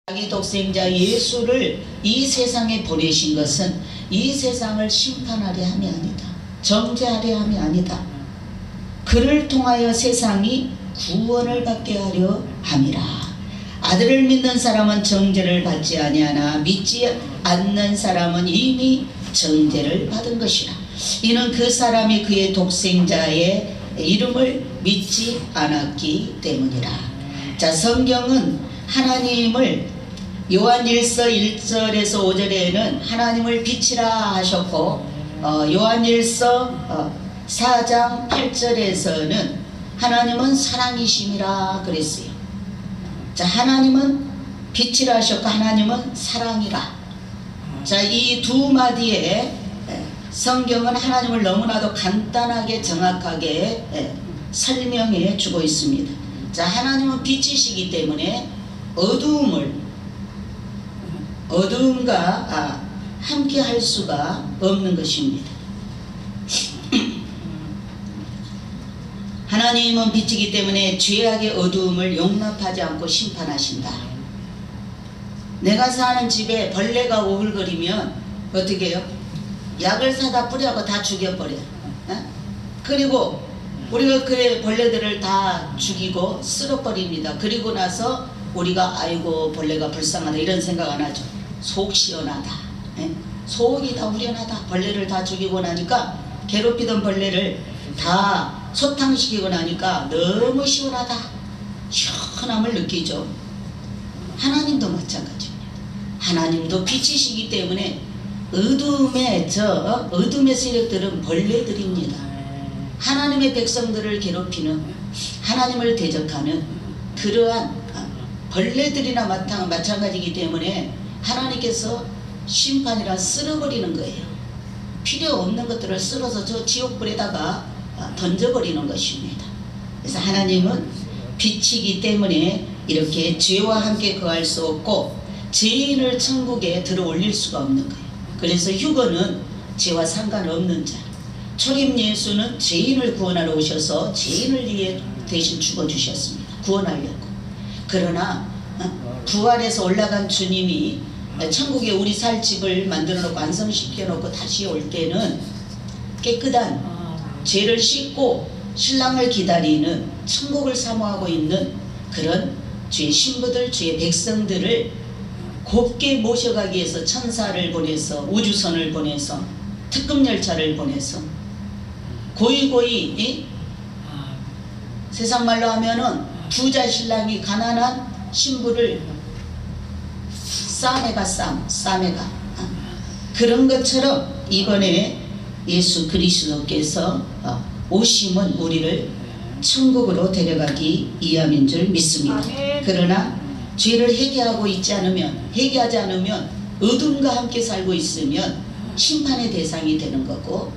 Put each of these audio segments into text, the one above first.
자기 독생자 예수를 이 세상에 보내신 것은 이 세상을 심판하려 함이 아니다. 정죄하려 함이 아니다. 그를 통하여 세상이 구원을 받게 하려 함이라. 아들을 믿는 사람은 정죄를 받지 아니하나 믿지 않는 사람은 이미 정죄를 받은 것이라. 이는 그 사람이 그의 독생자의 이름을 믿지 않았기 때문이라. 자, 성경은 하나님을 요한일서 1절에서 5절에는 하나님을 빛이라 하셨고, 요한일서 4장 8절에서는 하나님은 사랑이심이라 그랬어요. 자, 하나님은 빛이라 하셨고 하나님은 사랑이라. 자, 이 두 마디에 성경은 하나님을 너무나도 간단하게 정확하게 설명해 주고 있습니다. 자, 하나님은 빛이시기 때문에 어두움과 함께 할 수가 없는 것입니다. 하나님은 빛이기 때문에 죄악의 어두움을 용납하지 않고 심판하신다. 내가 사는 집에 벌레가 오글거리면 어떻게 해요? 약을 사다 뿌려고 다 죽여버려. 그리고 우리가 그 벌레들을 다 죽이고 쓸어버립니다. 그리고 나서 우리가 아이고 벌레가 불쌍하다 이런 생각 안 하죠. 속 시원하다. 속이 다 후련하다. 벌레를 다 죽이고 나니까, 괴롭히던 벌레를 다 소탕시키고 나니까 너무 시원하다. 시원함을 느끼죠. 하나님도 마찬가지입니다. 하나님도 빛이시기 때문에 어둠의 세력들은 벌레들입니다. 하나님의 백성들을 괴롭히는, 하나님을 대적하는 그러한 벌레들이나 마찬가지이기 때문에 하나님께서 심판이라 쓸어버리는 거예요. 필요 없는 것들을 쓸어서 저 지옥불에다가 던져버리는 것입니다. 그래서 하나님은 빛이기 때문에 이렇게 죄와 함께 거할 수 없고 죄인을 천국에 들어올릴 수가 없는 거예요. 그래서 휴거는 죄와 상관없는 자, 초림 예수는 죄인을 구원하러 오셔서 죄인을 위해 대신 죽어주셨습니다. 구원하려고. 그러나 부활해서 올라간 주님이 천국에 우리 살 집을 만들어 놓고 완성시켜 놓고 다시 올 때는 깨끗한 죄를 씻고 신랑을 기다리는, 천국을 사모하고 있는 그런 주의 신부들, 주의 백성들을 곱게 모셔가기 위해서 천사를 보내서, 우주선을 보내서, 특급열차를 보내서 고이고이, 세상 말로 하면은 부자 신랑이 가난한 신부를 싸매가 그런 것처럼 이번에 예수 그리스도께서 오심은 우리를 천국으로 데려가기 위함인 줄 믿습니다. 그러나 죄를 회개하지 않으면 어둠과 함께 살고 있으면 심판의 대상이 되는 거고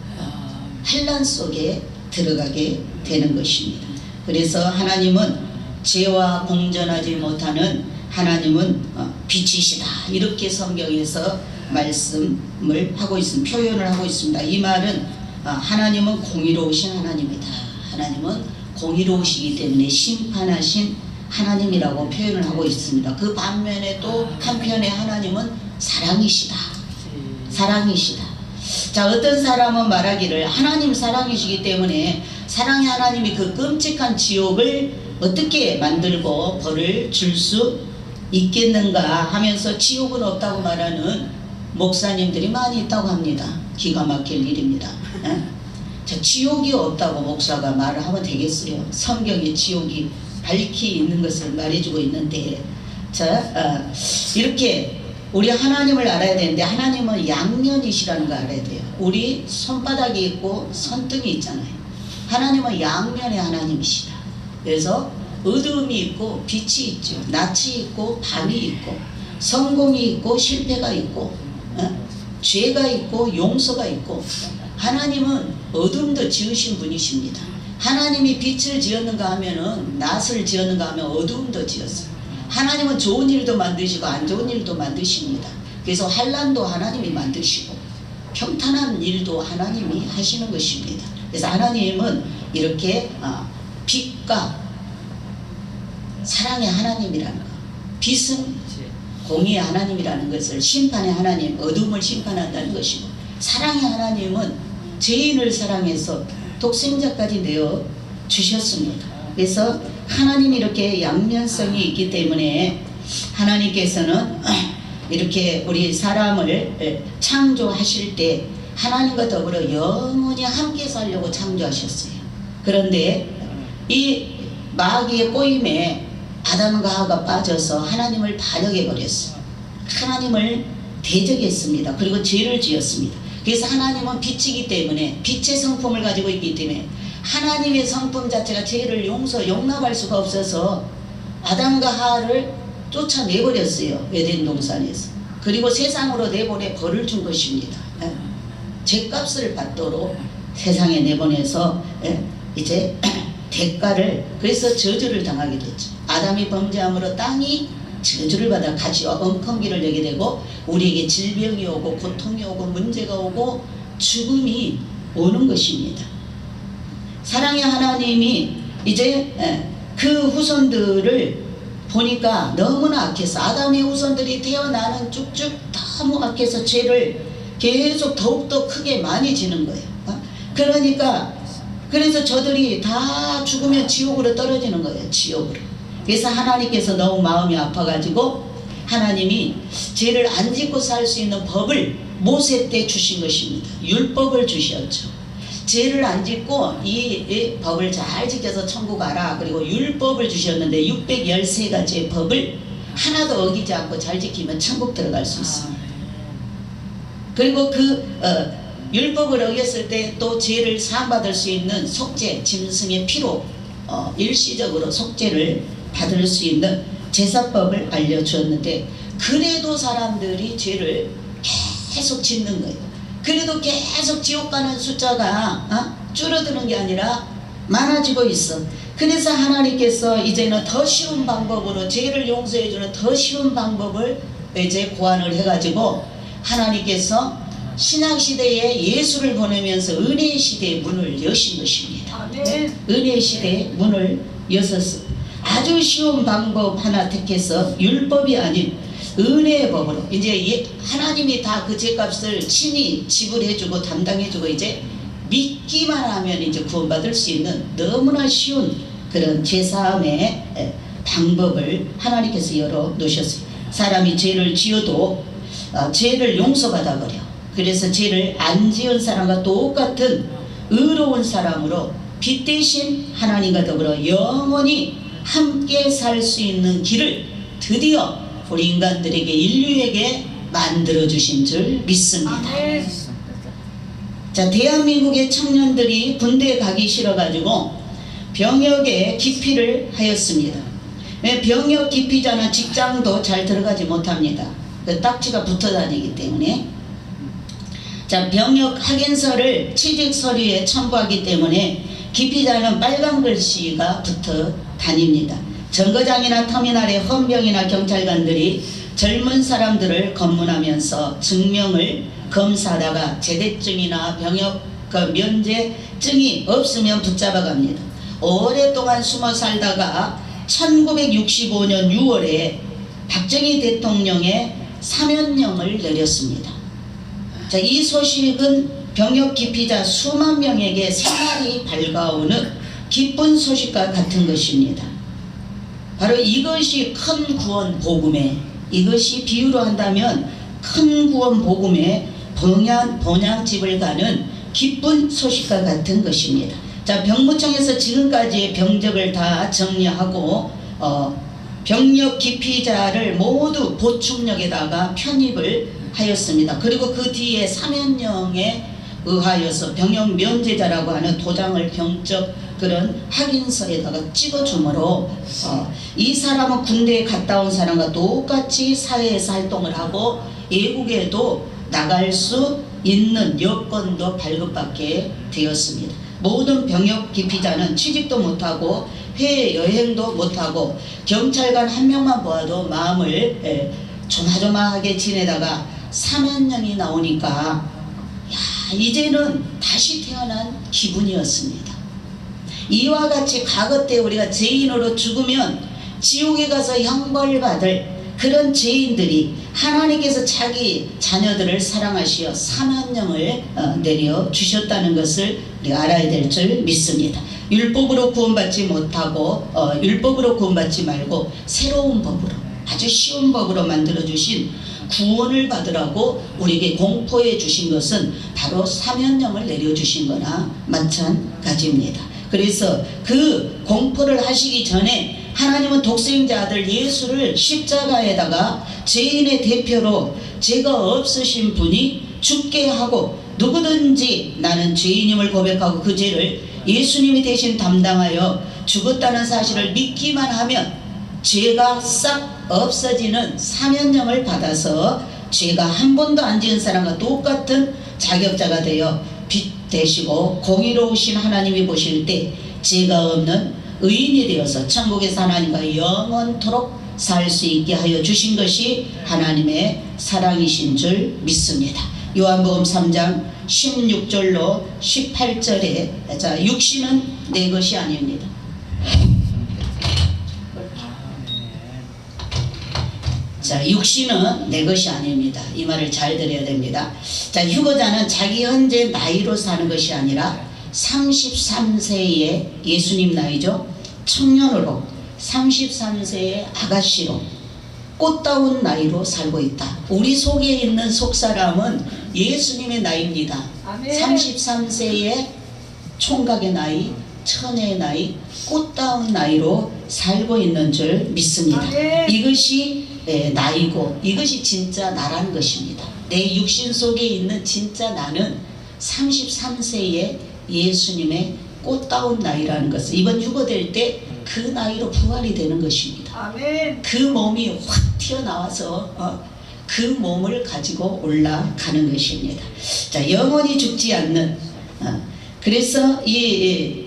환난 속에 들어가게 되는 것입니다. 그래서 하나님은 죄와 공존하지 못하는 하나님은 빛이시다, 이렇게 성경에서 말씀을 하고 있습니다. 표현을 하고 있습니다. 이 말은 하나님은 공의로우신 하나님이다. 하나님은 공의로우시기 때문에 심판하신 하나님이라고 표현을 하고 있습니다. 그 반면에 또 한편에 하나님은 사랑이시다. 사랑이시다. 자, 어떤 사람은 말하기를 하나님 사랑이시기 때문에 사랑의 하나님이 그 끔찍한 지옥을 어떻게 만들고 벌을 줄 수 있겠는가 하면서 지옥은 없다고 말하는 목사님들이 많이 있다고 합니다. 기가 막힐 일입니다. 자, 지옥이 없다고 목사가 말을 하면 되겠어요? 성경에 지옥이 밝히 있는 것을 말해주고 있는데, 자, 이렇게 우리 하나님을 알아야 되는데 하나님은 양면이시라는 걸 알아야 돼요. 우리 손바닥이 있고 손등이 있잖아요. 하나님은 양면의 하나님이시다. 그래서 어두움이 있고 빛이 있죠. 낯이 있고 밤이 있고 성공이 있고 실패가 있고 죄가 있고 용서가 있고, 하나님은 어둠도 지으신 분이십니다. 하나님이 빛을 지었는가 하면은, 낯을 지었는가 하면 어두움도 지었어요. 하나님은 좋은 일도 만드시고 안 좋은 일도 만드십니다. 그래서 환난도 하나님이 만드시고 평탄한 일도 하나님이 하시는 것입니다. 그래서 하나님은 이렇게 빛과 사랑의 하나님이라는 거. 빛은 공의의 하나님이라는 것을, 심판의 하나님, 어둠을 심판한다는 것이고, 사랑의 하나님은 죄인을 사랑해서 독생자까지 내어 주셨습니다. 그래서 하나님이 이렇게 양면성이 있기 때문에 하나님께서는 이렇게 우리 사람을 창조하실 때 하나님과 더불어 영원히 함께 살려고 창조하셨어요. 그런데 이 마귀의 꼬임에 아담과 하와가 빠져서 하나님을 반역해 버렸어요. 하나님을 대적했습니다. 그리고 죄를 지었습니다. 그래서 하나님은 빛이기 때문에, 빛의 성품을 가지고 있기 때문에 하나님의 성품 자체가 죄를 용납할 수가 없어서 아담과 하와를 쫓아내버렸어요. 에덴 동산에서. 그리고 세상으로 내보내 벌을 준 것입니다. 죄값을 받도록 세상에 내보내서 이제 대가를, 그래서 저주를 당하게 됐죠. 아담이 범죄함으로 땅이 저주를 받아 가시와 엉겅기를 내게 되고, 우리에게 질병이 오고 고통이 오고 문제가 오고 죽음이 오는 것입니다. 사랑의 하나님이 이제 그 후손들을 보니까 너무나 악해서, 아담의 후손들이 태어나는 쭉쭉 너무 악해서 죄를 계속 더욱더 크게 많이 지는 거예요. 그러니까 그래서 저들이 다 죽으면 지옥으로 떨어지는 거예요. 지옥으로. 그래서 하나님께서 너무 마음이 아파가지고 하나님이 죄를 안 짓고 살 수 있는 법을 모세 때 주신 것입니다. 율법을 주셨죠. 죄를 안 짓고 이 법을 잘 지켜서 천국 가라. 그리고 율법을 주셨는데 613가지의 법을 하나도 어기지 않고 잘 지키면 천국 들어갈 수 있습니다. 그리고 그 율법을 어겼을 때 또 죄를 사함받을 수 있는 속죄, 짐승의 피로 일시적으로 속죄를 받을 수 있는 제사법을 알려주었는데, 그래도 사람들이 죄를 계속 짓는 거예요. 그래도 계속 지옥 가는 숫자가 줄어드는 게 아니라 많아지고 있어. 그래서 하나님께서 이제는 더 쉬운 방법으로, 죄를 용서해주는 더 쉬운 방법을 이제 고안을 해가지고 하나님께서 신약시대에 예수를 보내면서 은혜의 시대의 문을 여신 것입니다. 은혜의 시대의 문을 여셨어. 아주 쉬운 방법 하나 택해서 율법이 아닌 은혜의 법으로, 이제 하나님이 다 그 죄값을 친히 지불해주고 담당해주고 이제 믿기만 하면 이제 구원받을 수 있는 너무나 쉬운 그런 죄사함의 방법을 하나님께서 열어 놓으셨어요. 사람이 죄를 지어도 죄를 용서받아 버려. 그래서 죄를 안 지은 사람과 똑같은 의로운 사람으로 빛 대신 하나님과 더불어 영원히 함께 살 수 있는 길을 드디어 우리 인간들에게, 인류에게 만들어 주신 줄 믿습니다. 자, 대한민국의 청년들이 군대에 가기 싫어가지고 병역에 기피를 하였습니다. 병역 기피자는 직장도 잘 들어가지 못합니다. 그 딱지가 붙어 다니기 때문에. 자, 병역 확인서를 취직 서류에 첨부하기 때문에 기피자는 빨간 글씨가 붙어 다닙니다. 정거장이나 터미널의 헌병이나 경찰관들이 젊은 사람들을 검문하면서 증명을 검사하다가 제대증이나 병역 면제증이 없으면 붙잡아 갑니다. 오랫동안 숨어 살다가 1965년 6월에 박정희 대통령의 사면령을 내렸습니다. 자, 이 소식은 병역 기피자 수만 명에게 생활이 밝아오는 기쁜 소식과 같은 것입니다. 바로 이것이 큰 구원 복음에, 이것이 비유로 한다면 큰 구원 복음에 본향집을 가는 기쁜 소식과 같은 것입니다. 자, 병무청에서 지금까지의 병적을 다 정리하고 병력 기피자를 모두 보충력에다가 편입을 하였습니다. 그리고 그 뒤에 사면령에 의하여서 병역 면제자라고 하는 도장을 병적 그런 확인서에다가 찍어주므로 이 사람은 군대에 갔다 온 사람과 똑같이 사회에서 활동을 하고 외국에도 나갈 수 있는 여건도 발급받게 되었습니다. 모든 병역 기피자는 취직도 못하고 해외여행도 못하고 경찰관 한 명만 보아도 마음을 조마조마하게 지내다가 사면령이 나오니까 이제는 다시 태어난 기분이었습니다. 이와 같이 과거 때 우리가 죄인으로 죽으면 지옥에 가서 형벌받을 그런 죄인들이 하나님께서 자기 자녀들을 사랑하시어 사명령을 내려주셨다는 것을 우리가 알아야 될 줄 믿습니다. 율법으로 구원받지 못하고 율법으로 구원받지 말고 새로운 법으로, 아주 쉬운 법으로 만들어주신 구원을 받으라고 우리에게 공포해 주신 것은 바로 사명령을 내려주신 거나 마찬가지입니다. 그래서 그 공포를 하시기 전에 하나님은 독생자 아들 예수를 십자가에다가 죄인의 대표로 죄가 없으신 분이 죽게 하고, 누구든지 나는 죄인임을 고백하고 그 죄를 예수님이 대신 담당하여 죽었다는 사실을 믿기만 하면 죄가 싹 없어지는 사면령을 받아서 죄가 한 번도 안 지은 사람과 똑같은 자격자가 되어 빛 되시고 공의로우신 하나님이 보실 때 죄가 없는 의인이 되어서 천국에서 하나님과 영원토록 살 수 있게 하여 주신 것이 하나님의 사랑이신 줄 믿습니다. 요한복음 3장 16절로 18절에 자, 육신은 내 것이 아닙니다. 자, 육신은 내 것이 아닙니다. 이 말을 잘 들어야 됩니다. 자, 휴거자는 자기 현재 나이로 사는 것이 아니라 33세의 예수님 나이죠. 청년으로 33세의 아가씨로 꽃다운 나이로 살고 있다. 우리 속에 있는 속사람은 예수님의 나이입니다. 아멘. 33세의 총각의 나이, 처녀의 나이, 꽃다운 나이로 살고 있는 줄 믿습니다. 아멘. 이것이 나이고 이것이 진짜 나라는 것입니다. 내 육신 속에 있는 진짜 나는 33세의 예수님의 꽃다운 나이라는 것을 이번 휴거될 때 그 나이로 부활이 되는 것입니다. 아멘. 그 몸이 확 튀어나와서 그 몸을 가지고 올라가는 것입니다. 자, 영원히 죽지 않는 그래서 이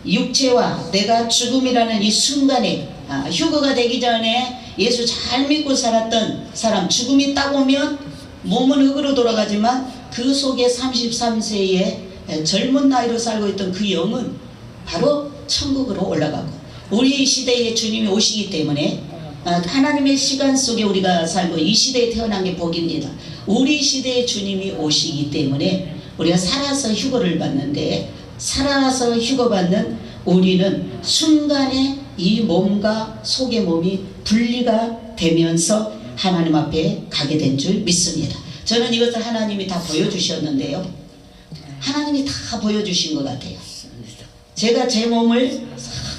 육체와 내가 죽음이라는 이 순간에 휴거가 되기 전에 예수 잘 믿고 살았던 사람, 죽음이 딱 오면 몸은 흙으로 돌아가지만 그 속에 33세의 젊은 나이로 살고 있던 그 영은 바로 천국으로 올라가고, 우리 시대에 주님이 오시기 때문에 하나님의 시간 속에 우리가 살고 이 시대에 태어난 게 복입니다. 우리 시대에 주님이 오시기 때문에 우리가 살아서 휴거를 받는데, 살아서 휴거받는 우리는 순간에 이 몸과 속의 몸이 분리가 되면서 하나님 앞에 가게 된 줄 믿습니다. 저는 이것을 하나님이 다 보여주셨는데요, 하나님이 다 보여주신 것 같아요. 제가 제 몸을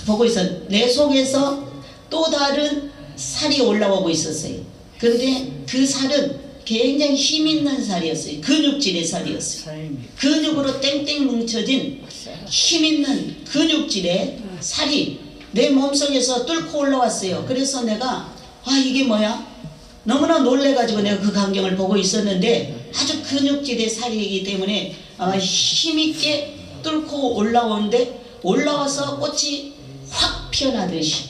보고 내 속에서 또 다른 살이 올라오고 있었어요. 그런데 그 살은 굉장히 힘있는 살이었어요. 근육질의 살이었어요. 근육으로 땡땡 뭉쳐진 힘있는 근육질의 살이 내 몸속에서 뚫고 올라왔어요. 그래서 내가 이게 뭐야? 너무나 놀래가지고 내가 그 광경을 보고 있었는데, 아주 근육질의 살이기 때문에 힘있게 뚫고 올라오는데, 올라와서 꽃이 확 피어나듯이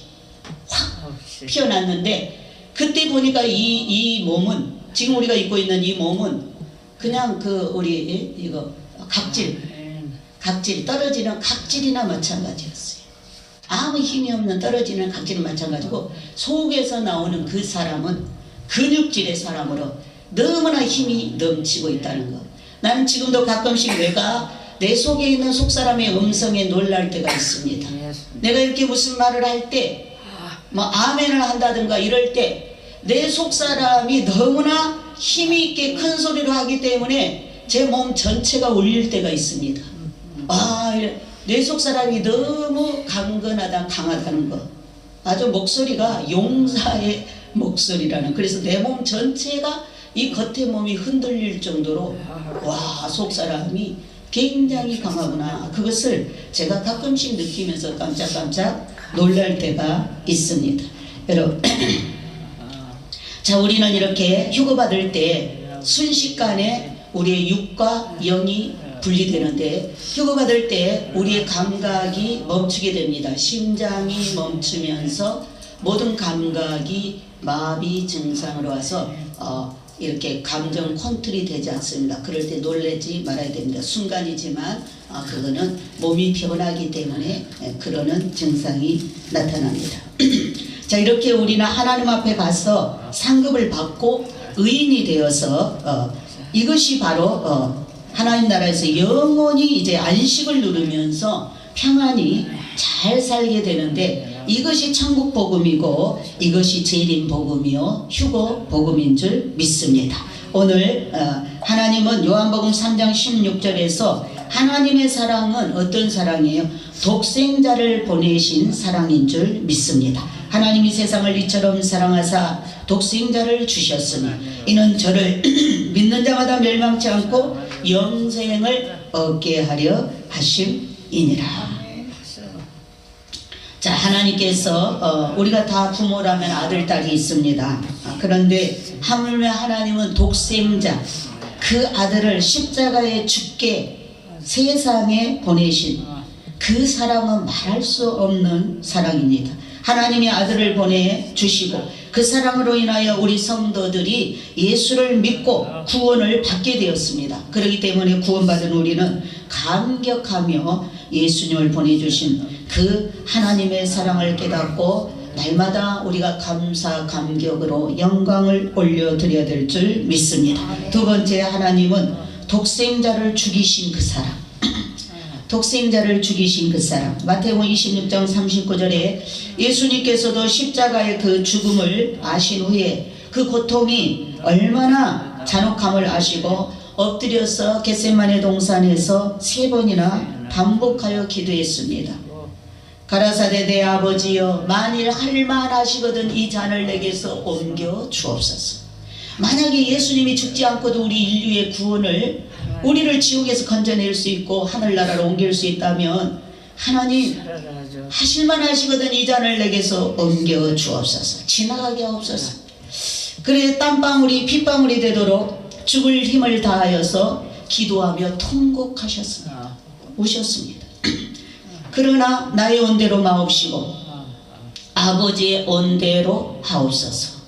확 피어났는데, 그때 보니까 이 몸은, 지금 우리가 입고 있는 이 몸은 그냥 우리 이거 각질 떨어지는 각질이나 마찬가지였어요. 아무 힘이 없는 떨어지는 각질은 마찬가지고, 속에서 나오는 그 사람은 근육질의 사람으로 너무나 힘이 넘치고 있다는 것. 나는 지금도 가끔씩 내 속에 있는 속사람의 음성에 놀랄 때가 있습니다. 내가 이렇게 무슨 말을 할 때 아멘을 한다든가 이럴 때 내 속사람이 너무나 힘이 있게 큰 소리로 하기 때문에 제 몸 전체가 울릴 때가 있습니다. 내 속사람이 너무 강하다는 것. 아주 목소리가 용사의 목소리라는, 그래서 내 몸 전체가 이 겉에 몸이 흔들릴 정도로 속사람이 굉장히 강하구나. 그것을 제가 가끔씩 느끼면서 깜짝깜짝 놀랄 때가 있습니다. 여러분, 자, 우리는 이렇게 휴거받을 때 순식간에 우리의 육과 영이 분리되는데, 휴거받을 때 우리의 감각이 멈추게 됩니다. 심장이 멈추면서 모든 감각이 마비 증상으로 와서 이렇게 감정 컨트롤이 되지 않습니다. 그럴 때 놀라지 말아야 됩니다. 순간이지만 그거는 몸이 변하기 때문에 그러는 증상이 나타납니다. 자, 이렇게 우리는 하나님 앞에 가서 상급을 받고 의인이 되어서 이것이 바로 하나님 나라에서 영원히 이제 안식을 누리면서 평안히 잘 살게 되는데, 이것이 천국 복음이고 이것이 재림 복음이요 휴거 복음인 줄 믿습니다. 오늘 하나님은 요한복음 3장 16절에서 하나님의 사랑은 어떤 사랑이에요? 독생자를 보내신 사랑인 줄 믿습니다. 하나님이 세상을 이처럼 사랑하사 독생자를 주셨으니 이는 저를 믿는 자마다 멸망치 않고 영생을 얻게 하려 하심이니라. 자, 하나님께서 우리가 다 부모라면 아들, 딸이 있습니다. 그런데 하물며 하나님은 독생자, 그 아들을 십자가에 죽게 세상에 보내신 그 사랑은 말할 수 없는 사랑입니다. 하나님이 아들을 보내주시고 그 사랑으로 인하여 우리 성도들이 예수를 믿고 구원을 받게 되었습니다. 그렇기 때문에 구원받은 우리는 감격하며 예수님을 보내주신 그 하나님의 사랑을 깨닫고 날마다 우리가 감사 감격으로 영광을 올려드려야 될 줄 믿습니다. 두 번째, 하나님은 독생자를 죽이신 그 사랑, 독생자를 죽이신 그 사랑. 마태복음 26장 39절에 예수님께서도 십자가의 그 죽음을 아신 후에 그 고통이 얼마나 잔혹함을 아시고 엎드려서 겟세마네 동산에서 3번이나 반복하여 기도했습니다. 가라사대 내 아버지여, 만일 할만하시거든 이 잔을 내게서 옮겨 주옵소서. 만약에 예수님이 죽지 않고도 우리 인류의 구원을, 우리를 지옥에서 건져낼 수 있고 하늘나라로 옮길 수 있다면 하나님 하실만 하시거든 이 잔을 내게서 옮겨 주옵소서. 지나가게 하옵소서. 그래 땀방울이 핏방울이 되도록 죽을 힘을 다하여서 기도하며 통곡하셨습니다. 우셨습니다. 그러나 나의 온대로 마옵시고 아버지의 온대로 하옵소서.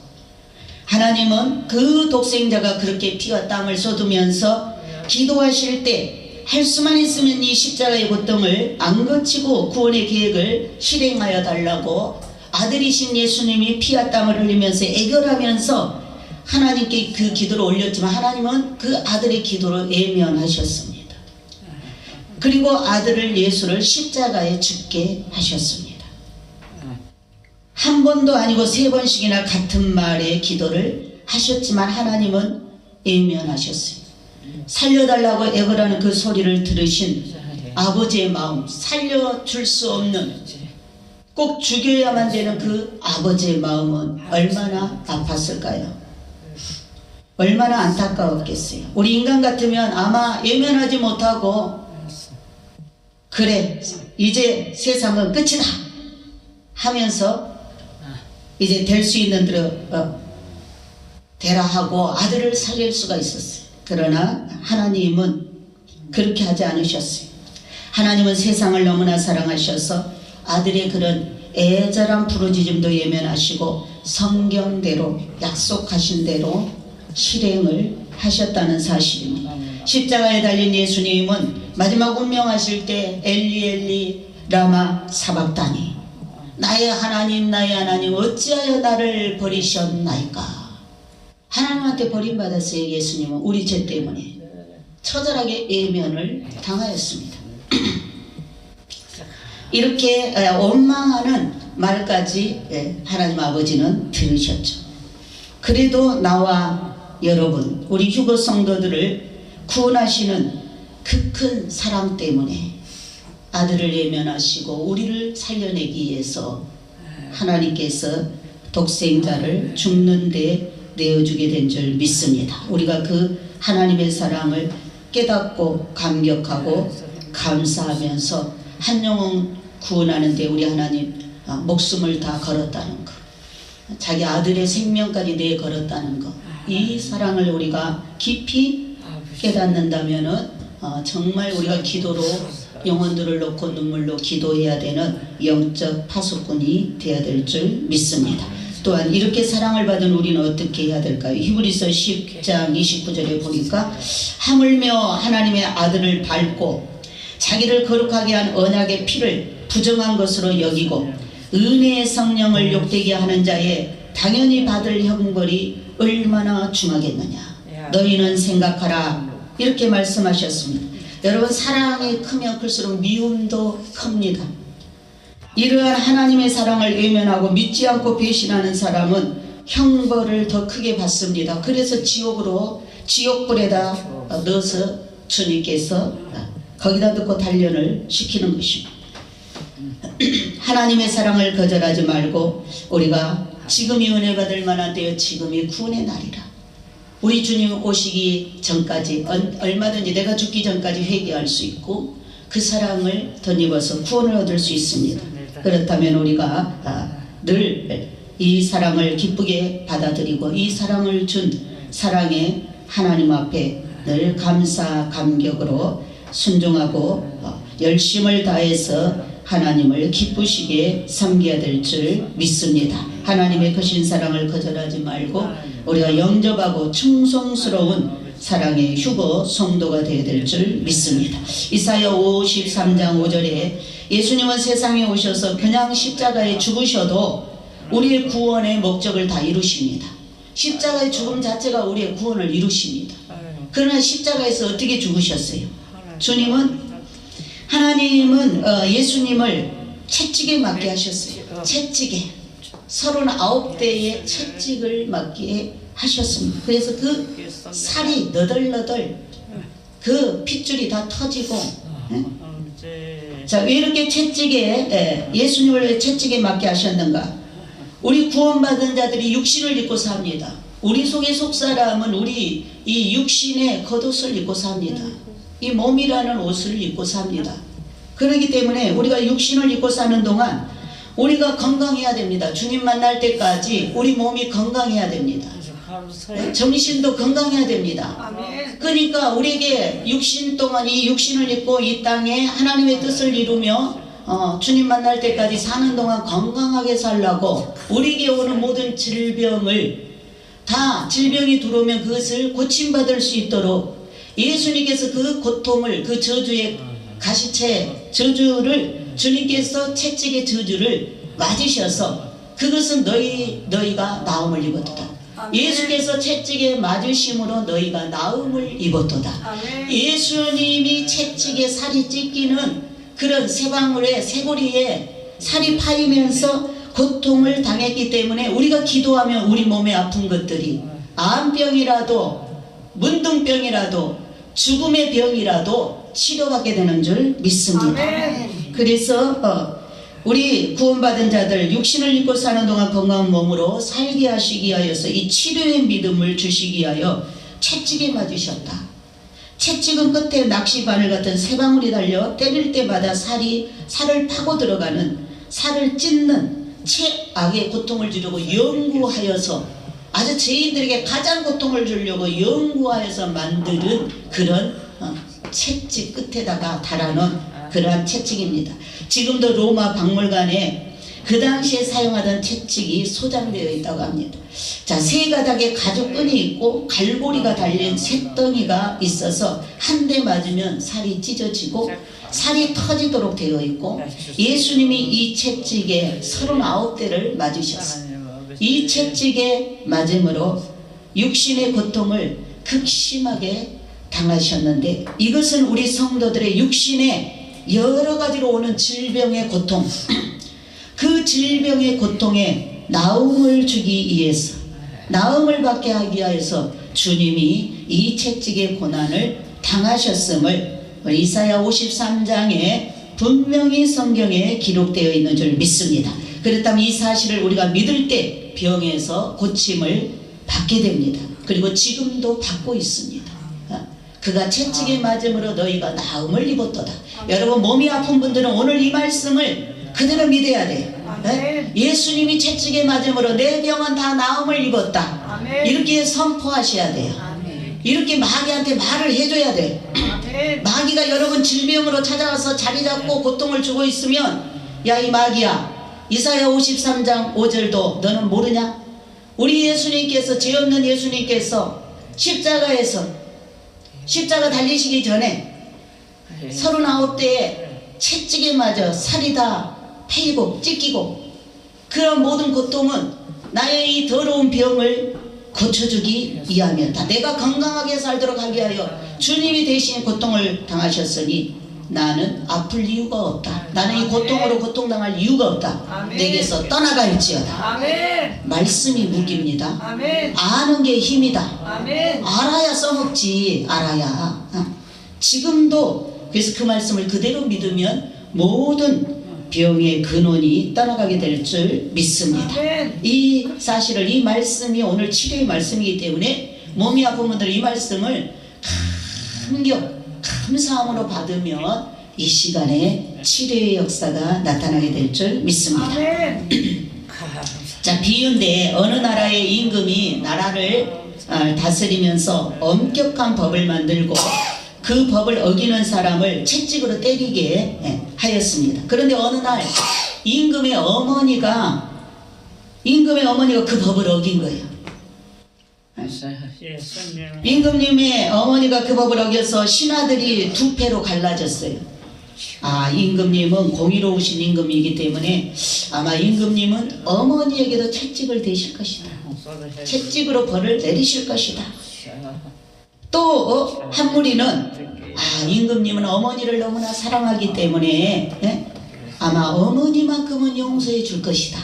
하나님은 그 독생자가 그렇게 피와 땀을 쏟으면서 기도하실 때 할 수만 있으면 이 십자가의 고통을 안 거치고 구원의 계획을 실행하여 달라고 아들이신 예수님이 피와 땀을 흘리면서 애결하면서 하나님께 그 기도를 올렸지만 하나님은 그 아들의 기도를 외면하셨습니다. 그리고 아들을 예수를 십자가에 죽게 하셨습니다. 한 번도 아니고 3번씩이나 같은 말의 기도를 하셨지만 하나님은 외면하셨어요. 살려달라고 애걸하는 그 소리를 들으신 아버지의 마음, 살려줄 수 없는, 꼭 죽여야만 되는 그 아버지의 마음은 얼마나 아팠을까요? 얼마나 안타까웠겠어요. 우리 인간 같으면 아마 외면하지 못하고 그래 이제 세상은 끝이다 하면서 이제 될 수 있는 대로 되라 하고 아들을 살릴 수가 있었어요. 그러나 하나님은 그렇게 하지 않으셨어요. 하나님은 세상을 너무나 사랑하셔서 아들의 그런 애절한 부르짖음도 외면하시고 성경대로 약속하신 대로 실행을 하셨다는 사실입니다. 십자가에 달린 예수님은 마지막 운명하실 때 엘리 엘리 라마 사박다니, 나의 하나님 어찌하여 나를 버리셨나이까. 하나님한테 버림받았어요. 예수님은 우리 죄 때문에 처절하게 외면을 당하였습니다. 이렇게 원망하는 말까지 하나님 아버지는 들으셨죠. 그래도 나와 여러분, 우리 휴거 성도들을 구원하시는 그 큰 사랑 때문에 아들을 외면하시고 우리를 살려내기 위해서 하나님께서 독생자를 죽는 데 내어주게 된 줄 믿습니다. 우리가 그 하나님의 사랑을 깨닫고 감격하고 감사하면서 한 영혼 구원하는 데 우리 하나님 목숨을 다 걸었다는 것, 자기 아들의 생명까지 내걸었다는 것, 이 사랑을 우리가 깊이 깨닫는다면은 정말 우리가 기도로 영혼들을 놓고 눈물로 기도해야 되는 영적 파수꾼이 되어야 될 줄 믿습니다. 또한 이렇게 사랑을 받은 우리는 어떻게 해야 될까요? 히브리서 10장 29절에 보니까 하물며 하나님의 아들을 밟고 자기를 거룩하게 한 언약의 피를 부정한 것으로 여기고 은혜의 성령을 욕되게 하는 자의 당연히 받을 형벌이 얼마나 중하겠느냐. 너희는 생각하라. 이렇게 말씀하셨습니다. 여러분, 사랑이 크면 클수록 미움도 큽니다. 이러한 하나님의 사랑을 외면하고 믿지 않고 배신하는 사람은 형벌을 더 크게 받습니다. 그래서 지옥불에다 넣어서 주님께서 거기다 넣고 단련을 시키는 것입니다. 하나님의 사랑을 거절하지 말고 우리가 지금이 은혜 받을 만한 때여 지금이 구원의 날이라. 우리 주님 오시기 전까지 얼마든지 내가 죽기 전까지 회개할 수 있고 그 사랑을 덧입어서 구원을 얻을 수 있습니다. 그렇다면 우리가 늘 이 사랑을 기쁘게 받아들이고 이 사랑을 준 사랑의 하나님 앞에 늘 감사 감격으로 순종하고 열심을 다해서 하나님을 기쁘시게 섬겨야 될 줄 믿습니다. 하나님의 크신 사랑을 거절하지 말고 우리가 영접하고 충성스러운 사랑의 휴거 성도가 되어야 될 줄 믿습니다. 이사야 53장 5절에 예수님은 세상에 오셔서 그냥 십자가에 죽으셔도 우리의 구원의 목적을 다 이루십니다. 십자가의 죽음 자체가 우리의 구원을 이루십니다. 그러나 십자가에서 어떻게 죽으셨어요? 하나님은 예수님을 채찍에 맞게 하셨어요. 채찍에 39대의 채찍을 맞게 하셨습니다. 그래서 그 살이 너덜너덜 그 핏줄이 다 터지고 자, 왜 이렇게 채찍에 예수님을 왜 채찍에 맞게 하셨는가? 우리 구원받은 자들이 육신을 입고 삽니다. 우리 속의 속사람은 우리 이 육신의 겉옷을 입고 삽니다. 이 몸이라는 옷을 입고 삽니다. 그렇기 때문에 우리가 육신을 입고 사는 동안 우리가 건강해야 됩니다. 주님 만날 때까지 우리 몸이 건강해야 됩니다. 정신도 건강해야 됩니다. 그러니까 우리에게 육신 동안 이 육신을 입고 이 땅에 하나님의 뜻을 이루며 주님 만날 때까지 사는 동안 건강하게 살라고 우리에게 오는 모든 질병을 다 질병이 들어오면 그것을 고침받을 수 있도록 예수님께서 그 고통을 그 저주의 가시체 저주를 주님께서 채찍의 저주를 맞으셔서 그것은 너희가 나음을 입었도다. 예수께서 채찍에 맞으심으로 너희가 나음을 입었도다. 예수님이 채찍에 살이 찢기는 그런 쇠방울에 쇠고리에 살이 파이면서 고통을 당했기 때문에 우리가 기도하면 우리 몸에 아픈 것들이 암병이라도 문둥병이라도 죽음의 병이라도 치료받게 되는 줄 믿습니다. 그래서 우리 구원받은 자들 육신을 입고 사는 동안 건강한 몸으로 살게 하시기 위하여서 이 치료의 믿음을 주시기 위하여 채찍에 맞으셨다. 채찍은 끝에 낚시바늘 같은 쇠방울이 달려 때릴 때마다 살을 파고 들어가는 살을 찢는 최악의 고통을 주려고 연구하여서 아주 죄인들에게 가장 고통을 주려고 연구하여서 만드는 그런 채찍 끝에다가 달아놓은 그러한 채찍입니다. 지금도 로마 박물관에 그 당시에 사용하던 채찍이 소장되어 있다고 합니다. 자, 세 가닥의 가죽끈이 있고 갈고리가 달린 쇳덩이가 있어서 한 대 맞으면 살이 찢어지고 살이 터지도록 되어 있고 예수님이 이 채찍에 39대를 맞으셨어요. 이 채찍에 맞음으로 육신의 고통을 극심하게 당하셨는데 이것은 우리 성도들의 육신에 여러 가지로 오는 질병의 고통 그 질병의 고통에 나음을 주기 위해서 나음을 받게 하기 위해서 주님이 이 채찍의 고난을 당하셨음을 이사야 53장에 분명히 성경에 기록되어 있는 줄 믿습니다. 그렇다면 이 사실을 우리가 믿을 때 병에서 고침을 받게 됩니다. 그리고 지금도 받고 있습니다. 그가 채찍에 맞음으로 너희가 나음을 입었도다. 여러분 몸이 아픈 분들은 오늘 이 말씀을 그대로 믿어야 돼요. 예수님이 채찍에 맞음으로 내 병은 다 나음을 입었다. 이렇게 선포하셔야 돼요. 이렇게 마귀한테 말을 해줘야 돼. 마귀가 여러분 질병으로 찾아와서 자리 잡고 고통을 주고 있으면 야 이 마귀야 이사야 53장 5절도 너는 모르냐? 우리 예수님께서 죄 없는 예수님께서 십자가 달리시기 전에 39대에 채찍에 맞아 살이 다 패이고 찢기고 그런 모든 고통은 나의 이 더러운 병을 고쳐주기 위함이었다. 내가 건강하게 살도록 하게 하여 주님이 대신 고통을 당하셨으니 나는 아플 이유가 없다. 나는 이 고통으로 고통당할 이유가 없다. 아멘. 내게서 떠나갈지어다. 아멘. 말씀이 무기입니다. 아멘. 아는 게 힘이다. 아멘. 알아야 써먹지. 알아야. 지금도 그래서 그 말씀을 그대로 믿으면 모든 병의 근원이 떠나가게 될 줄 믿습니다. 아멘. 이 사실을, 이 말씀이 오늘 치료의 말씀이기 때문에 몸이 아픈 분들은 이 말씀을 감사함으로 받으면 이 시간에 치료의 역사가 나타나게 될 줄 믿습니다. 아멘. 자, 비유인데 어느 나라의 임금이 나라를 다스리면서 엄격한 법을 만들고 그 법을 어기는 사람을 채찍으로 때리게 하였습니다. 그런데 어느 날 임금의 어머니가 그 법을 어긴 거예요. 임금님의 어머니가 그 법을 어겨서 신하들이 두 패로 갈라졌어요. 임금님은 공의로우신 임금이기 때문에 아마 임금님은 어머니에게도 채찍을 대실 것이다. 채찍으로 벌을 내리실 것이다. 또 한 무리는 임금님은 어머니를 너무나 사랑하기 때문에 아마 어머니만큼은 용서해 줄 것이다.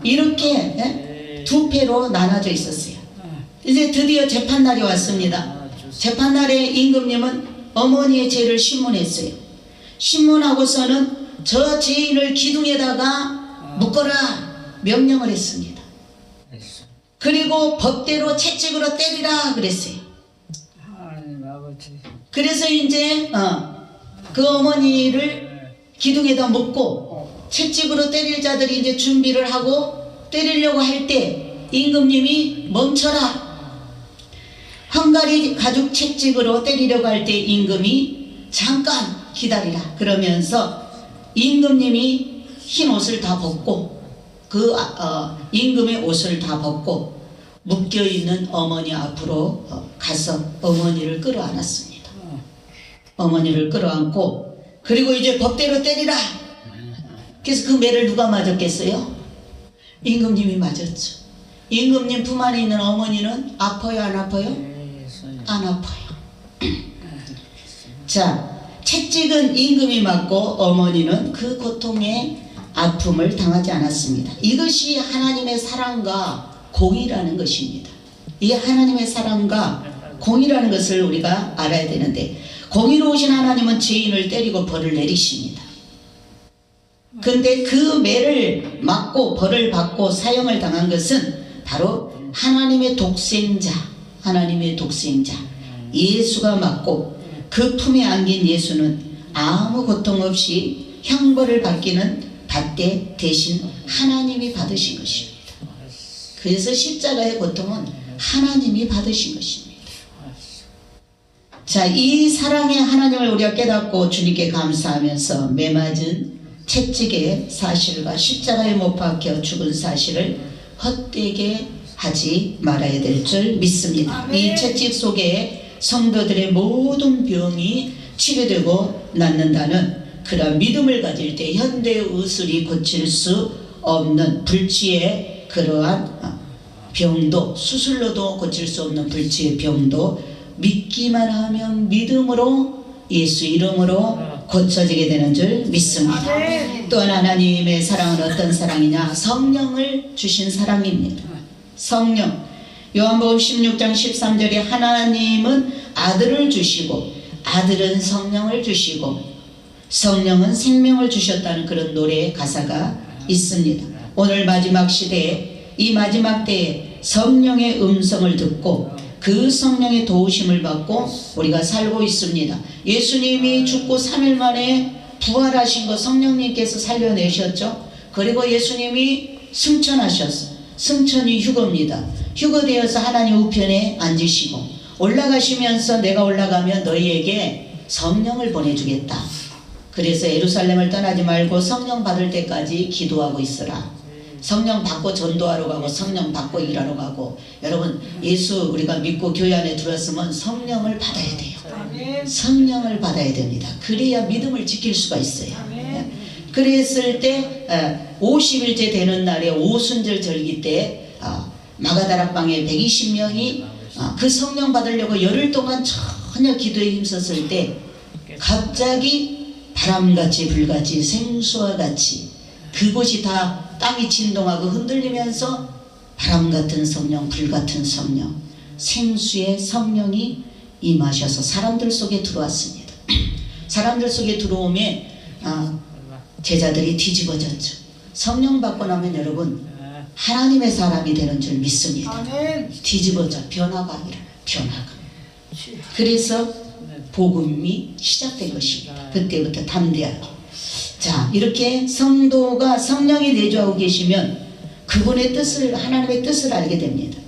이렇게 두 패로 나눠져 있었어요. 이제 드디어 재판날이 왔습니다. 재판날에 임금님은 어머니의 죄를 신문했어요. 신문하고서는 저 죄인을 기둥에다가 묶어라 명령을 했습니다. 그리고 법대로 채찍으로 때리라 그랬어요. 그래서 이제 그 어머니를 기둥에다 묶고 채찍으로 때릴 자들이 이제 준비를 하고 때리려고 할 때 임금님이 멈춰라. 헝가리 가죽 채찍으로 때리려고 할 때 임금이 잠깐 기다리라 그러면서 임금님이 흰 옷을 다 벗고 임금의 옷을 다 벗고 묶여있는 어머니 앞으로 가서 어머니를 끌어안았습니다. 어머니를 끌어안고 그리고 이제 법대로 때리라. 그래서 그 매를 누가 맞았겠어요? 임금님이 맞았죠. 임금님 품 안에 있는 어머니는 아파요 안 아파요? 안 아파요. 자, 채찍은 임금이 맞고 어머니는 그 고통의 아픔을 당하지 않았습니다. 이것이 하나님의 사랑과 공의라는 것입니다. 이 하나님의 사랑과 공의라는 것을 우리가 알아야 되는데 공의로우신 하나님은 죄인을 때리고 벌을 내리십니다. 근데 그 매를 맞고 벌을 받고 사형을 당한 것은 바로 하나님의 독생자 예수가 맞고 그 품에 안긴 예수는 아무 고통 없이 형벌을 받되 대신 하나님이 받으신 것입니다. 그래서 십자가의 고통은 하나님이 받으신 것입니다. 자, 이 사랑의 하나님을 우리가 깨닫고 주님께 감사하면서 매맞은 채찍의 사실과 십자가에 못 박혀 죽은 사실을 헛되게 하지 말아야 될 줄 믿습니다. 아멘. 이 채찍 속에 성도들의 모든 병이 치료되고 낫는다는 그런 믿음을 가질 때 현대 의술이 고칠 수 없는 불치의 그러한 병도, 수술로도 고칠 수 없는 불치의 병도 믿기만 하면 믿음으로 예수 이름으로 고쳐지게 되는 줄 믿습니다. 아멘. 또한 하나님의 사랑은 어떤 사랑이냐? 성령을 주신 사랑입니다. 성령. 요한복음 16장 13절에 하나님은 아들을 주시고 아들은 성령을 주시고 성령은 생명을 주셨다는 그런 노래의 가사가 있습니다. 오늘 마지막 시대에 이 마지막 때에 성령의 음성을 듣고 그 성령의 도우심을 받고 우리가 살고 있습니다. 예수님이 죽고 3일 만에 부활하신 거 성령님께서 살려내셨죠. 그리고 예수님이 승천하셨어요. 승천이 휴거입니다. 휴거되어서 하나님 우편에 앉으시고 올라가시면서 내가 올라가면 너희에게 성령을 보내주겠다. 그래서 예루살렘을 떠나지 말고 성령 받을 때까지 기도하고 있으라. 성령 받고 전도하러 가고 성령 받고 일하러 가고. 여러분, 예수 우리가 믿고 교회 안에 들어왔으면 성령을 받아야 돼요. 아멘. 성령을 받아야 됩니다. 그래야 믿음을 지킬 수가 있어요. 아멘. 그랬을 때 50일째 되는 날에 오순절 절기 때 마가다락방에 120명이 그 성령 받으려고 열흘 동안 전혀 기도에 힘썼을 때 갑자기 바람같이 불같이 생수와 같이 그곳이 다 땅이 진동하고 흔들리면서 바람같은 성령, 불같은 성령, 생수의 성령이 임하셔서 사람들 속에 들어왔습니다. 사람들 속에 들어오면 제자들이 뒤집어졌죠. 성령 받고 나면 여러분 하나님의 사람이 되는 줄 믿습니다. 뒤집어져 변화가 일어나요. 변화가. 그래서 복음이 시작된 것입니다. 그때부터 담대하게. 자, 이렇게 성도가 성령이 내주하고 계시면 그분의 뜻을, 하나님의 뜻을 알게 됩니다.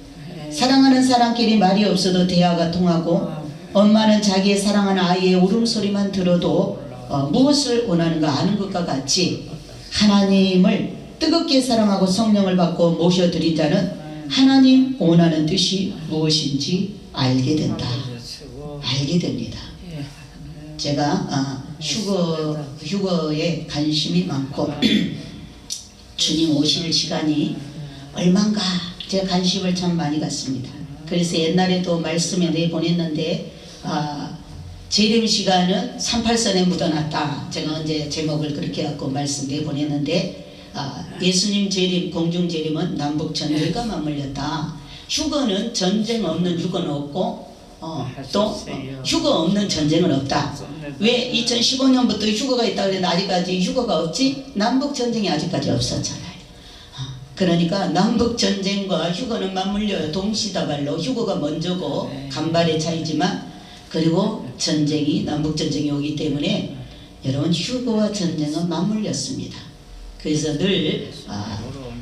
사랑하는 사람끼리 말이 없어도 대화가 통하고, 엄마는 자기의 사랑하는 아이의 울음소리만 들어도 무엇을 원하는가 아는 것과 같이 하나님을 뜨겁게 사랑하고 성령을 받고 모셔드린 자는 하나님 원하는 뜻이 무엇인지 알게 된다. 알게 됩니다. 제가 휴거에 관심이 많고 주님 오실 시간이 얼만가 제가 관심을 참 많이 갖습니다. 그래서 옛날에도 말씀에 내보냈는데 재림 시간은 38선에 묻어놨다. 제가 언제 제목을 그렇게 갖고 말씀 내보냈는데 예수님 재림, 공중 재림은 남북 전쟁과 맞물렸다. 휴거는 전쟁 없는 휴거는 없고 또 휴거 없는 전쟁은 없다. 왜 2015년부터 휴거가 있다고 그랬는데 아직까지 휴거가 없지? 남북 전쟁이 아직까지 없었잖아요. 그러니까 남북 전쟁과 휴거는 맞물려요. 동시다발로 휴거가 먼저고 간발의 차이지만, 그리고 전쟁이 남북 전쟁이 오기 때문에 여러분 휴거와 전쟁은 맞물렸습니다. 그래서 늘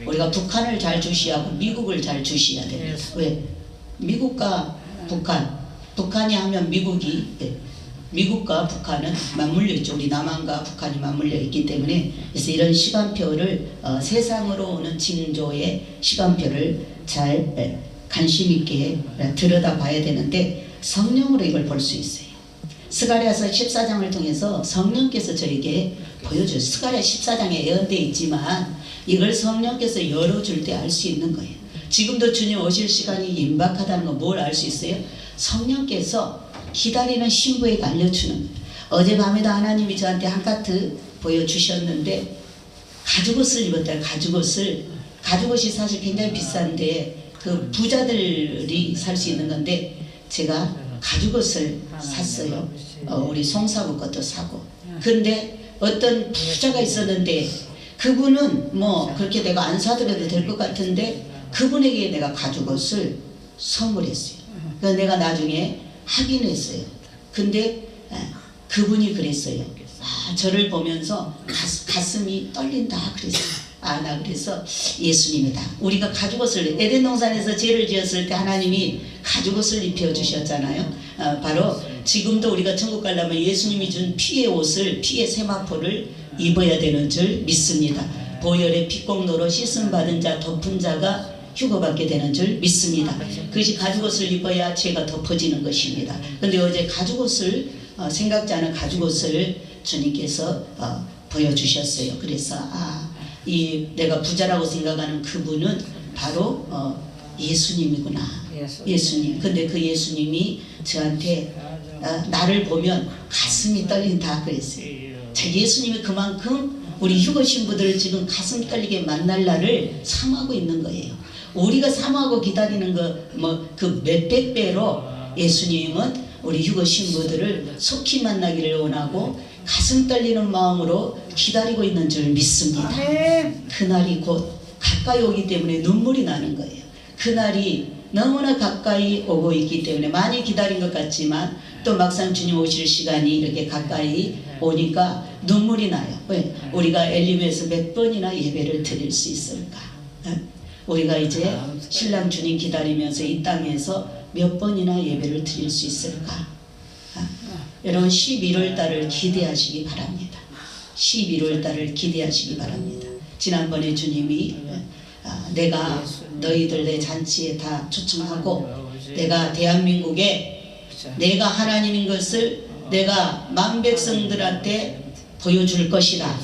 우리가 북한을 잘 주시하고 미국을 잘 주시해야 됩니다. 왜? 미국과 북한이 하면 미국과 북한은 맞물려 있죠. 우리 남한과 북한이 맞물려 있기 때문에, 그래서 이런 시간표를 세상으로 오는 징조의 시간표를 잘 관심 있게 들여다봐야 되는데 성령으로 이걸 볼 수 있어요. 스가랴서 14장을 통해서 성령께서 저에게 보여줘요. 스가랴 14장에 예언되어 있지만 이걸 성령께서 열어줄 때 알 수 있는 거예요. 지금도 주님 오실 시간이 임박하다는 거 뭘 알 수 있어요? 성령께서 기다리는 신부에게 알려주는 거예요. 어젯밤에도 하나님이 저한테 한 카트 보여주셨는데 가죽옷을 입었다. 가죽옷이 사실 굉장히 비싼데 그 부자들이 살 수 있는 건데 제가 가죽옷을 샀어요. 우리 송사부 것도 사고. 근데 어떤 부자가 있었는데 그분은 뭐 그렇게 내가 안 사드려도 될 것 같은데 그분에게 내가 가죽옷을 선물했어요. 그래서 내가 나중에 확인했어요. 근데 그분이 그랬어요. 저를 보면서 가슴이 떨린다 그랬어요. 나 그래서 예수님이다. 우리가 가죽옷을 에덴 동산에서 죄를 지었을 때 하나님이 가죽옷을 입혀주셨잖아요. 바로 지금도 우리가 천국 가려면 예수님이 준 피의 옷을, 피의 세마포를 입어야 되는 줄 믿습니다. 보혈의 피공로로 씻음 받은 자, 덮은 자가 휴거받게 되는 줄 믿습니다. 그것이 가죽옷을 입어야 죄가 덮어지는 것입니다. 그런데 어제 가죽옷을 생각지 않은 가죽옷을 주님께서 보여주셨어요. 그래서 내가 부자라고 생각하는 그분은 바로 예수님이구나. 예수님. 근데 그 예수님이 저한테 나를 보면 가슴이 떨린다 그랬어요. 자, 예수님이 그만큼 우리 휴거 신부들을 지금 가슴 떨리게 만날 날을 사모하고 있는 거예요. 우리가 사모하고 기다리는 그 몇백 배로 예수님은 우리 휴거 신부들을 속히 만나기를 원하고 가슴 떨리는 마음으로 기다리고 있는 줄 믿습니다. 그날이 곧 가까이 오기 때문에 눈물이 나는 거예요. 그날이 너무나 가까이 오고 있기 때문에 많이 기다린 것 같지만 또 막상 주님 오실 시간이 이렇게 가까이 오니까 눈물이 나요. 왜? 우리가 엘리베에서 몇 번이나 예배를 드릴 수 있을까? 우리가 이제 신랑 주님 기다리면서 이 땅에서 몇 번이나 예배를 드릴 수 있을까? 여러분 11월 달을 기대하시기 바랍니다. 11월 달을 기대하시기 바랍니다. 지난번에 주님이 내가 너희들 내 잔치에 다 초청하고 내가 대한민국에 내가 하나님인 것을 내가 만백성들한테 보여줄 것이라.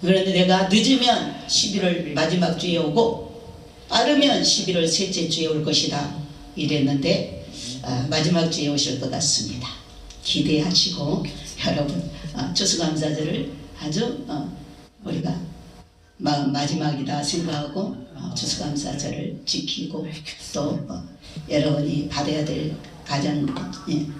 그런데 내가 늦으면 11월 마지막 주에 오고 빠르면 11월 셋째 주에 올 것이다 이랬는데 마지막 주에 오실 것 같습니다. 기대하시고 여러분 추수감사절을 아주 우리가 마지막이다 생각하고 추수감사절을 지키고 또 여러분이 받아야 될 가장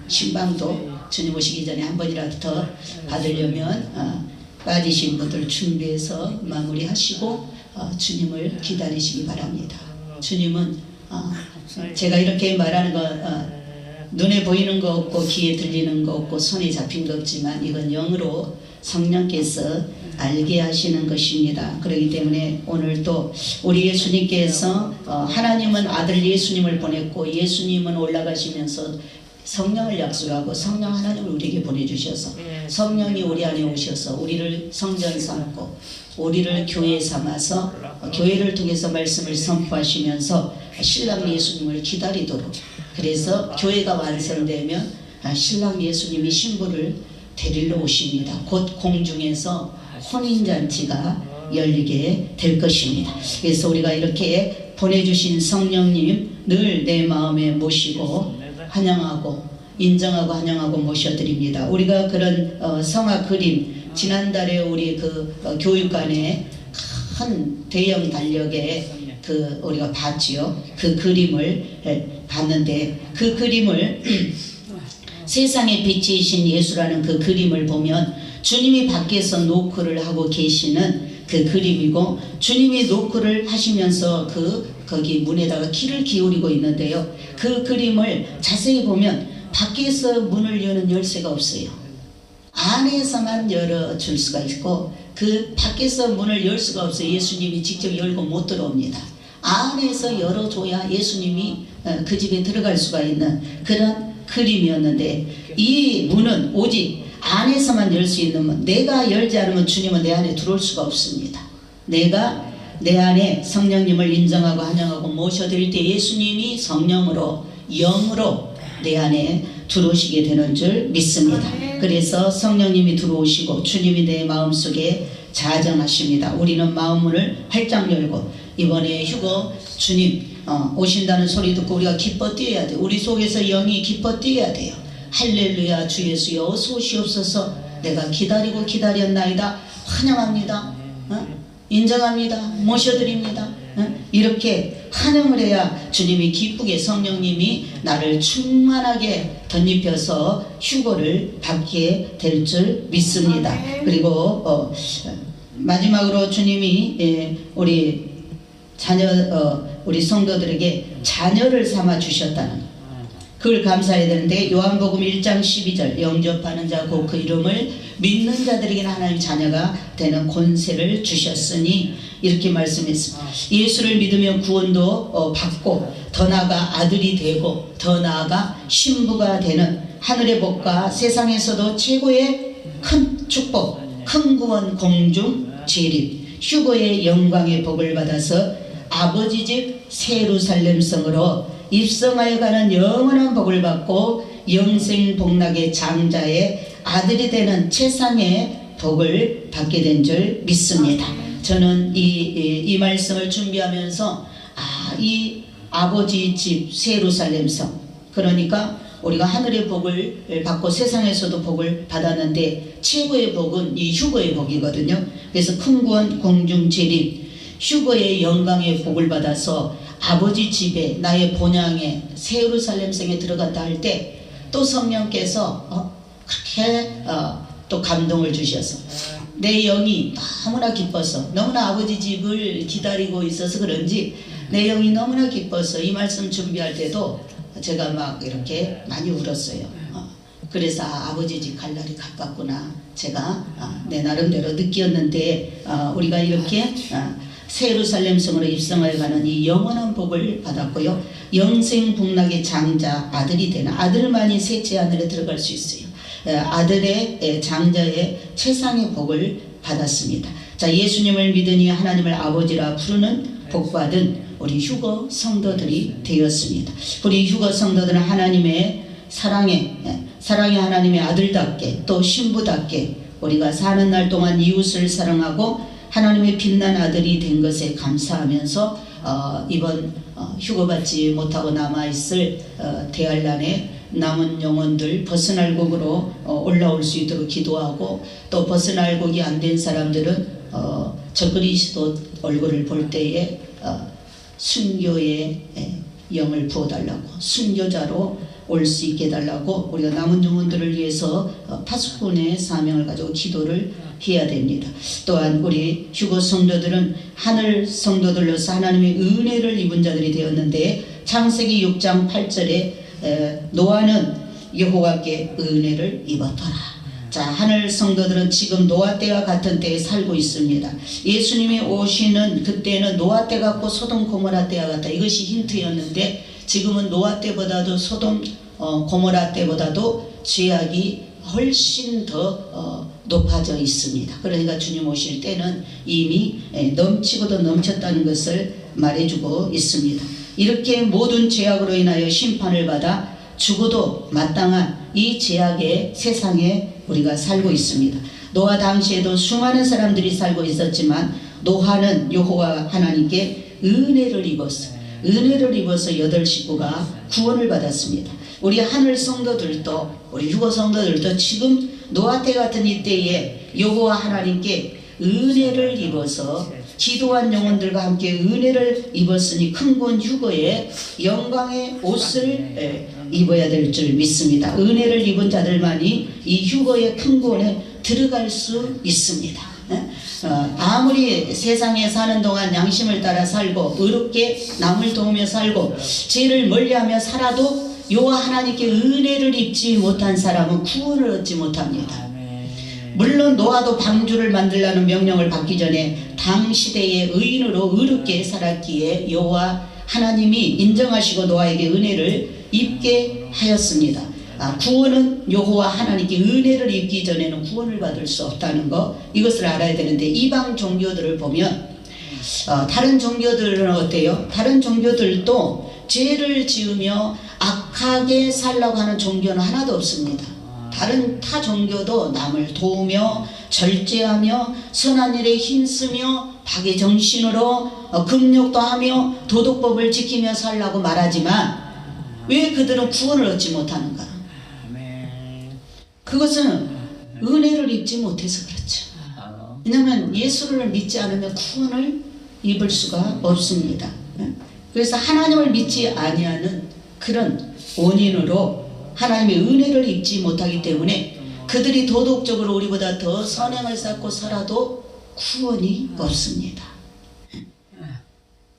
신방도 주님 오시기 전에 한 번이라도 더 받으려면 빠지신 분들 준비해서 마무리하시고 주님을 기다리시기 바랍니다. 주님은 제가 이렇게 말하는 거 눈에 보이는 거 없고 귀에 들리는 거 없고 손에 잡힌 거 없지만 이건 영으로 성령께서 알게 하시는 것입니다. 그렇기 때문에 오늘 또 우리 예수님께서 하나님은 아들 예수님을 보냈고 예수님은 올라가시면서 성령을 약속하고 성령 하나님을 우리에게 보내주셔서 성령이 우리 안에 오셔서 우리를 성전 삼고 우리를 교회 삼아서 교회를 통해서 말씀을 선포하시면서 신랑 예수님을 기다리도록, 그래서 교회가 완성되면 신랑 예수님이 신부를 데리러 오십니다. 곧 공중에서 혼인잔치가 열리게 될 것입니다. 그래서 우리가 이렇게 보내주신 성령님 늘 내 마음에 모시고 환영하고 인정하고 환영하고 모셔드립니다. 우리가 그런 성화 그림, 지난달에 우리 그 교육관에 큰 대형 달력에 우리가 봤지요. 그 그림을 봤는데 그 그림을 세상의 빛이신 예수라는 그 그림을 보면 주님이 밖에서 노크를 하고 계시는 그 그림이고, 주님이 노크를 하시면서 거기 문에다가 키를 기울이고 있는데요. 그 그림을 자세히 보면 밖에서 문을 여는 열쇠가 없어요. 안에서만 열어줄 수가 있고 그 밖에서 문을 열 수가 없어요. 예수님이 직접 열고 못 들어옵니다. 안에서 열어줘야 예수님이 그 집에 들어갈 수가 있는 그런 그림이었는데, 이 문은 오직 안에서만 열 수 있는 문. 내가 열지 않으면 주님은 내 안에 들어올 수가 없습니다. 내가 내 안에 성령님을 인정하고 환영하고 모셔드릴 때 예수님이 성령으로 영으로 내 안에 들어오시게 되는 줄 믿습니다. 그래서 성령님이 들어오시고 주님이 내 마음속에 자정하십니다. 우리는 마음문을 활짝 열고 이번에 휴거 주님 오신다는 소리 듣고 우리가 기뻐 뛰어야 돼요. 우리 속에서 영이 기뻐 뛰어야 돼요. 할렐루야 주 예수여 어서 오시옵소서. 내가 기다리고 기다렸나이다. 환영합니다. 인정합니다. 모셔드립니다. 이렇게 환영을 해야 주님이 기쁘게 성령님이 나를 충만하게 덧입혀서 휴거를 받게 될 줄 믿습니다. 그리고 마지막으로 주님이 우리 우리 성도들에게 자녀를 삼아 주셨다는, 그걸 감사해야 되는데 요한복음 1장 12절 영접하는 자 곧 그 이름을 믿는 자들에게는 하나님 자녀가 되는 권세를 주셨으니 이렇게 말씀했습니다. 예수를 믿으면 구원도 받고 더 나아가 아들이 되고 더 나아가 신부가 되는 하늘의 복과 세상에서도 최고의 큰 축복, 큰 구원, 공중 재림, 휴거의 영광의 복을 받아서 아버지 집 예루살렘 성으로 입성하여 가는 영원한 복을 받고 영생 복락의 장자의 아들이 되는 최상의 복을 받게 된 줄 믿습니다. 저는 이 말씀을 준비하면서 이 아버지 집 예루살렘 성, 그러니까 우리가 하늘의 복을 받고 세상에서도 복을 받았는데 최고의 복은 이 휴거의 복이거든요. 그래서 큰 구원, 공중 재림, 휴거의 영광의 복을 받아서 아버지 집에 나의 본향에 예루살렘 성에 들어갔다 할 때 또 성령께서 그렇게 또 감동을 주셔서 내 영이 너무나 기뻐서, 너무나 아버지 집을 기다리고 있어서 그런지 내 영이 너무나 기뻐서 이 말씀 준비할 때도 제가 막 이렇게 많이 울었어요. 그래서 아버지 집 갈 날이 가깝구나 제가 내 나름대로 느꼈는데, 우리가 이렇게 예루살렘 성으로 입성하여 가는 이 영원한 복을 받았고요. 영생 복락의 장자 아들이 되는, 아들만이 셋째 하늘에 들어갈 수 있어요. 아들의 장자의 최상의 복을 받았습니다. 자, 예수님을 믿으니 하나님을 아버지라 부르는 복받은 우리 휴거 성도들이 되었습니다. 우리 휴거 성도들은 하나님의 사랑의 하나님의 아들답게 또 신부답게 우리가 사는 날 동안 이웃을 사랑하고 하나님의 빛난 아들이 된 것에 감사하면서 이번 휴거받지 못하고 남아있을 대환란에 남은 영혼들 벗어날곡으로 올라올 수 있도록 기도하고, 또 벗어날곡이 안 된 사람들은 저 그리스도 얼굴을 볼 때에 순교의 영을 부어달라고, 순교자로 올 수 있게 해달라고 우리가 남은 영혼들을 위해서 파수꾼의 사명을 가지고 기도를 해야 됩니다. 또한 우리 휴거 성도들은 하늘 성도들로서 하나님의 은혜를 입은 자들이 되었는데, 창세기 6장 8절에 노아는 여호와께 은혜를 입었더라. 자, 하늘 성도들은 지금 노아 때와 같은 때에 살고 있습니다. 예수님이 오시는 그때는 노아 때 같고 소돔 고모라 때와 같다. 이것이 힌트였는데, 지금은 노아 때보다도 소돔 고모라 때보다도 죄악이 훨씬 더 높아져 있습니다. 그러니까 주님 오실 때는 이미 넘치고도 넘쳤다는 것을 말해주고 있습니다. 이렇게 모든 죄악으로 인하여 심판을 받아 죽어도 마땅한 이 죄악의 세상에 우리가 살고 있습니다. 노아 당시에도 수많은 사람들이 살고 있었지만, 노아는 여호와 하나님께 은혜를 입어서 8 식구가 구원을 받았습니다. 우리 하늘 성도들도, 우리 휴거 성도들도 지금 노아 때 같은 이때에 여호와 하나님께 은혜를 입어서 기도한 영혼들과 함께 은혜를 입었으니 큰 구원 휴거에 영광의 옷을 입어야 될 줄 믿습니다. 은혜를 입은 자들만이 이 휴거의 큰 구원에 들어갈 수 있습니다. 아무리 세상에 사는 동안 양심을 따라 살고 의롭게 남을 도우며 살고 죄를 멀리하며 살아도 여호와 하나님께 은혜를 입지 못한 사람은 구원을 얻지 못합니다. 물론 노아도 방주를 만들라는 명령을 받기 전에 당시대의 의인으로 의롭게 살았기에 여호와 하나님이 인정하시고 노아에게 은혜를 입게 하였습니다. 구원은 여호와 하나님께 은혜를 입기 전에는 구원을 받을 수 없다는 거, 이것을 알아야 되는데, 이방 종교들을 보면 다른 종교들은 어때요? 다른 종교들도 죄를 지으며 악하게 살라고 하는 종교는 하나도 없습니다. 다른 타 종교도 남을 도우며 절제하며 선한 일에 힘쓰며 박의 정신으로 금욕도 하며 도덕법을 지키며 살라고 말하지만, 왜 그들은 구원을 얻지 못하는가? 그것은 은혜를 입지 못해서 그렇죠. 왜냐하면 예수를 믿지 않으면 구원을 입을 수가 없습니다. 그래서 하나님을 믿지 아니하는 그런 원인으로 하나님의 은혜를 입지 못하기 때문에 그들이 도덕적으로 우리보다 더 선행을 쌓고 살아도 구원이 없습니다.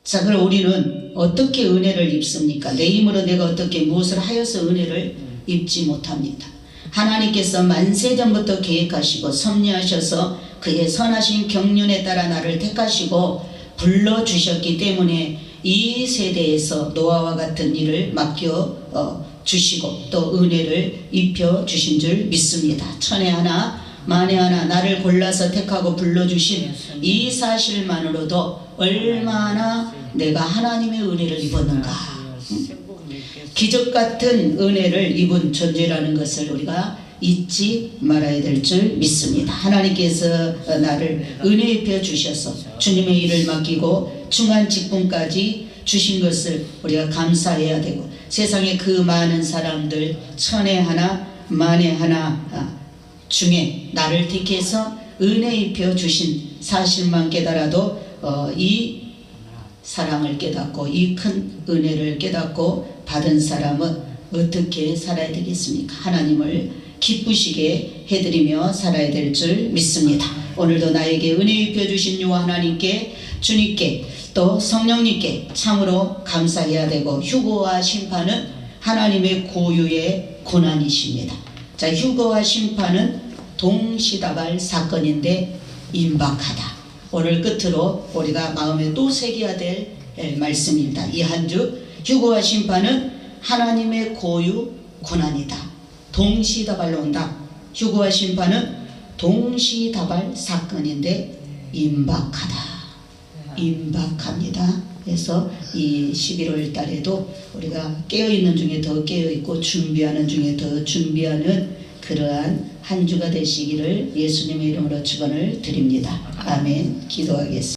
자, 그럼 우리는 어떻게 은혜를 입습니까? 내 힘으로 내가 어떻게 무엇을 하여서 은혜를 입지 못합니다. 하나님께서 만세전부터 계획하시고 섭리하셔서 그의 선하신 경륜에 따라 나를 택하시고 불러주셨기 때문에 이 세대에서 노아와 같은 일을 맡겨 주시고 또 은혜를 입혀 주신 줄 믿습니다. 천에 하나 만에 하나 나를 골라서 택하고 불러주신 이 사실만으로도 얼마나 내가 하나님의 은혜를 입었는가. 기적 같은 은혜를 입은 존재라는 것을 우리가 잊지 말아야 될 줄 믿습니다. 하나님께서 나를 은혜 입혀 주셔서 주님의 일을 맡기고 중한 직분까지 주신 것을 우리가 감사해야 되고, 세상에 그 많은 사람들 천에 하나 만에 하나 중에 나를 택해서 은혜 입혀 주신 사실만 깨달아도 이 사랑을 깨닫고 이 큰 은혜를 깨닫고 받은 사람은 어떻게 살아야 되겠습니까? 하나님을 기쁘시게 해드리며 살아야 될 줄 믿습니다. 오늘도 나에게 은혜 입혀 주신 여호와 하나님께, 주님께 또 성령님께 참으로 감사해야 되고, 휴거와 심판은 하나님의 고유의 고난이십니다. 자, 휴거와 심판은 동시다발 사건인데 임박하다. 오늘 끝으로 우리가 마음에 또 새겨야 될 말씀입니다. 이 한 주 휴거와 심판은 하나님의 고유 고난이다. 동시다발로 온다. 휴거와 심판은 동시다발 사건인데 임박하다. 임박합니다. 그래서 이 11월 달에도 우리가 깨어있는 중에 더 깨어있고 준비하는 중에 더 준비하는 그러한 한 주가 되시기를 예수님의 이름으로 축원을 드립니다. 아멘. 기도하겠습니다.